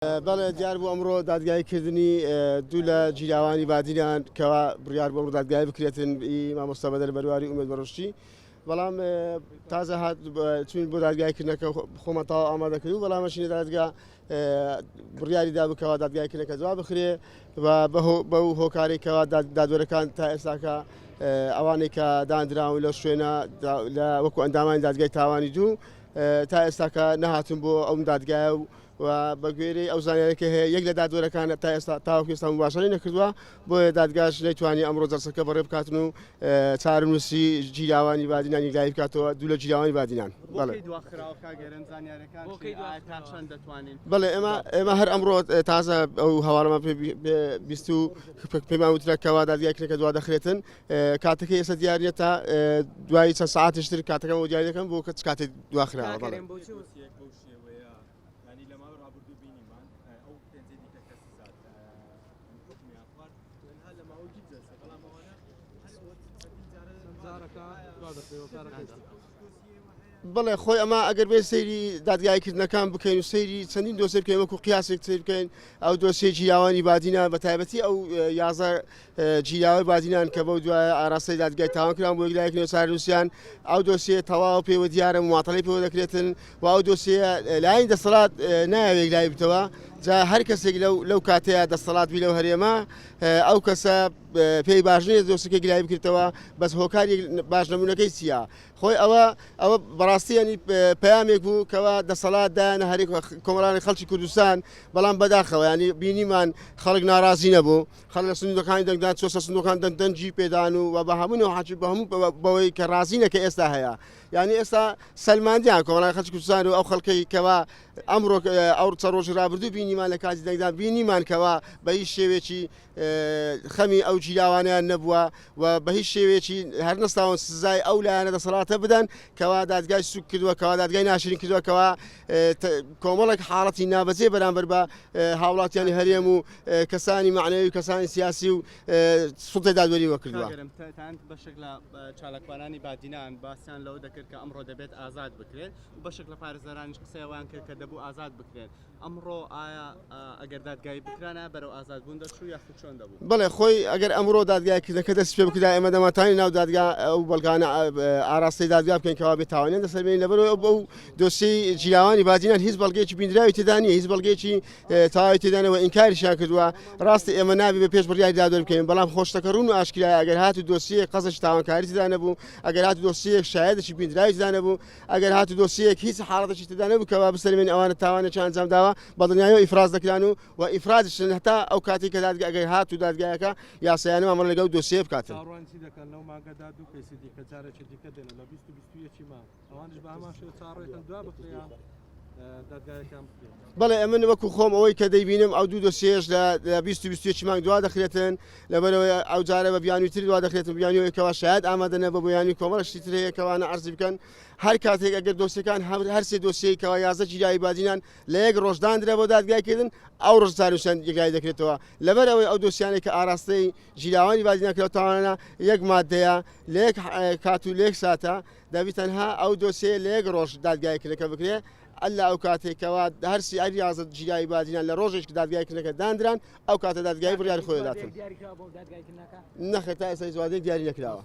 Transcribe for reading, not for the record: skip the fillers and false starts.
بەڵێ دیار بوو ئەمڕۆ دادگایکردنی دوو لە جیلاوانی بادینیان کەوا بڕیار بۆ ئەمڕۆ دادگای بکرێتن مامۆستا بەدەر بەرواری ئومێد بەڕۆشتی بەڵام تازە هات چوین بۆ دادگایکردنەکە خۆمە تاوا ئامادەکرد و بەڵامەشینە دادگا بڕیاری دابکەوە دادگایکردنەکە جواب بخرێ بەو هۆکارێکەوە دادوەرەکان تا ئێستاکە ئەوانێک کە دانراون لە شوێنە لە وەکو ئەندامانی دادگای تاوانی دوو تا ئێستاکە نەهاتن بۆ ئەم دادگایە و بەگوێرەی ئەو زانیارێکە هەیە یەک لە دادوەرەکان تا ئێستا تاوەکو ئێستا مباشەرەی نەکردووە بۆیە دادگاش نەیتوانی ئەمڕۆ دەرسەکە بەڕێ بکاتن و چارەنووسی جیلاوانی بادینان یەکلایی بکاتەوە دوو لە جیلاوانی بادینان. بەڵێ ئێمە هەر ئەمڕۆ تازە ئەو هەواڵەمە بیست و پێمان وترەکەەوە دادگایکردنەکە دوا دەخرێتن کاتەکە ئێستا دیارە تا دوای چەند سەعاتیشتر کاتەکەم بۆ دیاری دەکەم بۆ کاتێک دواخراوە. بەڵێ خۆی ئەمە ئەگەر بێ سەیری دادگایکردنەکان بکەین و سەیری چەندین دۆسێ بکەین وەکو قیاسێک سیر بکەین ئەو دۆسیە جیلاوانی بادینان بە تایبەتی ئەو 11 جیلاوای بادینان کە بەو دوایە ئاراستەی دادگای تاوانکران بۆ یەکلایەکردنەوە چارەنووسیان ئەو دۆسیە تەواو پێوە دیارە مواتەڵەی پێوە دەکرێتن و ئەو دۆسیە لایەن دەسەڵات نایەوێت یەکلای بتەوە جا هەر کەسێک لەو کاتەیە دەسەڵات بی لەو هەرێمە ئەو کەسە پێی باش نیە دۆسەکە گلای بکرێتەوە بەس هۆکاری باش نەبوونەکەی چییە خۆی ئەوە بەڕاستی ینی پەیامێک بوو کەوا دەسەڵات دایانە هەرێک کۆمەڵانی خەڵکی کوردستان بەڵام بەداخەوە ینی بینیمان خەڵک ناڕازی نەبوو خەڵک لە سندوقەکانی دەنگدان چۆ سندوقان دەنجی پێدان و بە هەموو حاجی بە هەموو بەوەی کە ڕازینەکە ئێستا هەیە یعنی ئێستا سەلماندیان کۆمەڵانی خەڵکی کوردستان و ئەو خەڵکەی کەوا ئەمڕۆ ئەو چەند ڕۆژی ڕابردوو بینیمان لە کاتی دەنگدان بینیمان کەوا بە هیچ شێوێکی خەمی ئەو جیلاوانیان نەبووە و بە هیچ شێوێکی هەر نەستاون سزای ئەو لایەنە دەسەڵاتە بدەن کەوا دادگای سوک کردووە کەوا دادگای ناشرین کردووە کەوا کۆمەڵێک حاڵەتی نابەجێ بەرامبەر بە هاوڵاتیانی هەرێم و کەسانی معنەوی و کەسانی سیاسی و سوڵتەی دادوەریەوە کردووە. بەشێک لە چالاکوانانی بادینان باسییان لەوە دەکرد کە ئەمڕۆ دەبێت ئازاد بکرێت و بەشێک لە پارێزەرانیش قسەیەوەیان کرد کە دەبوو ئازاد بکرێت ئەمڕۆ ئایا ئەگەر دادگای بکرانە بەرەو ئازادبوون دەچوو یاخود چۆن دەبوو؟ بەڵێ خۆی ئەگەر ئەمڕۆ دادگایکردنەکە دەست پێ بکرا ئێمە دەمەتانی ناو دادگا ئەو بەڵگانە ئاراستەی دادگا بکەین کەوا بێت تاوانیان دەسەربێنین لەبەرەوەی ئەو دۆسیەی جیلاوانی بادینان هیچ بەڵگەیەکی بینراوی تێدا نیە هیچ بەڵگەیەکی تەواوی تێدانەوە ئینکاریشیان کردووە ڕاستی ئێمە نابێ بە پێش بڕیاری دادوەر بکەین بەڵام خۆشتەکە ڕوون و ئاشکرایە ئەگەر هاتو دۆسیەک قەزەش تاوانکاری تێدا نەبوو ئەگەر هاتو دۆسیەک شایەدێکی بینراوی تێدا نەبوو ئەگەر هاتو دۆسیەک هیچ حاڵەتێکی تێدا نەبوو کەوا بسەربێن ئەوانە تاوانێکی ئەنجام داوە بەدڵنیاییەوە ئیفراز دەکران و ئیفرازشن هەتا ئەو کاتی کە دادگا ئەگەر هاتو دادگایەکە یاسایانە ئەمڕۆ لەگەڵ دۆسیە بکاتن. بەڵێ ئەمە وەکو خۆم ئەوەی کە دەیبینم ئەو دوو دۆسیەش لە 20 مانگ دوا دەخرێتن لەبەرەوەی ئەو جارە بە بیانویتری دوا دەخرێتن بیانیەوەیەکەوە شاید ئامادە نەبە بۆ یانی کۆمەڵشتی تر هەیە کەوانە عەرزی بکەن هەر کاتێک ئەگەر دۆسیەکان هەر سێ دۆسیەی کەوا 11 جیلایی بادینان لە یەک ڕۆژدانرا بۆ دادگایکردن ئەو ڕۆژ چارەنووسیان یەکلای دەکرێتەوە لەبەرەوەی ئەو دۆسیانێک کە ئاراستەی جیلاوانی بادینان کراوەتەوانە یەک مادەیە لە یەک کات و لە یەک ساتە دەبی تەنها ئەو دۆسیە لە یەک ڕۆژ دادگایکردنەکە بکرێ ئەللا ئەو کاتێکەوە هەرسی ئەریازە جیلایی بادینان لە ڕۆژێک دادگایکردنەکە دانران ئەو کاتە دادگای بڕیاری خۆی داتن نەخێت تا ئێستا هیچ وادەیەک دیاری نەکراوە.